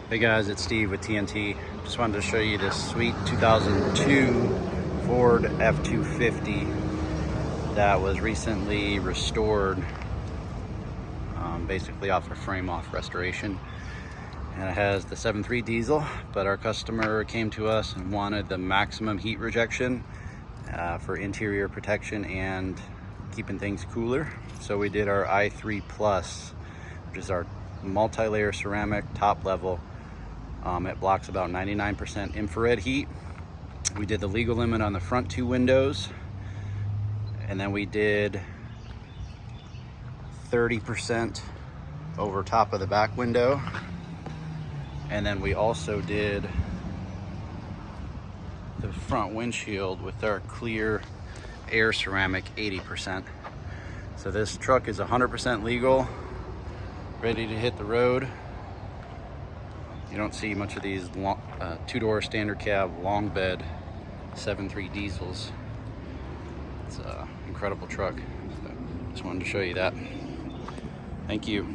Hey guys, it's Steve with TNT. Just wanted to show you this sweet 2002 Ford F250 that was recently restored, basically off a frame-off restoration. And it has the 7.3 diesel, but our customer came to us and wanted the maximum heat rejection for interior protection and keeping things cooler. So we did our i3 Plus, which is our multi-layer ceramic top level. It blocks about 99% infrared heat. We did the legal limit on the front two windows, and then we did 30% over top of the back window. And then we also did the front windshield with our clear air ceramic 80%. So this truck is 100% legal, ready to hit the road. You don't see much of these two-door standard cab long bed 7.3 diesels. It's an incredible truck. So just wanted to show you that. Thank you.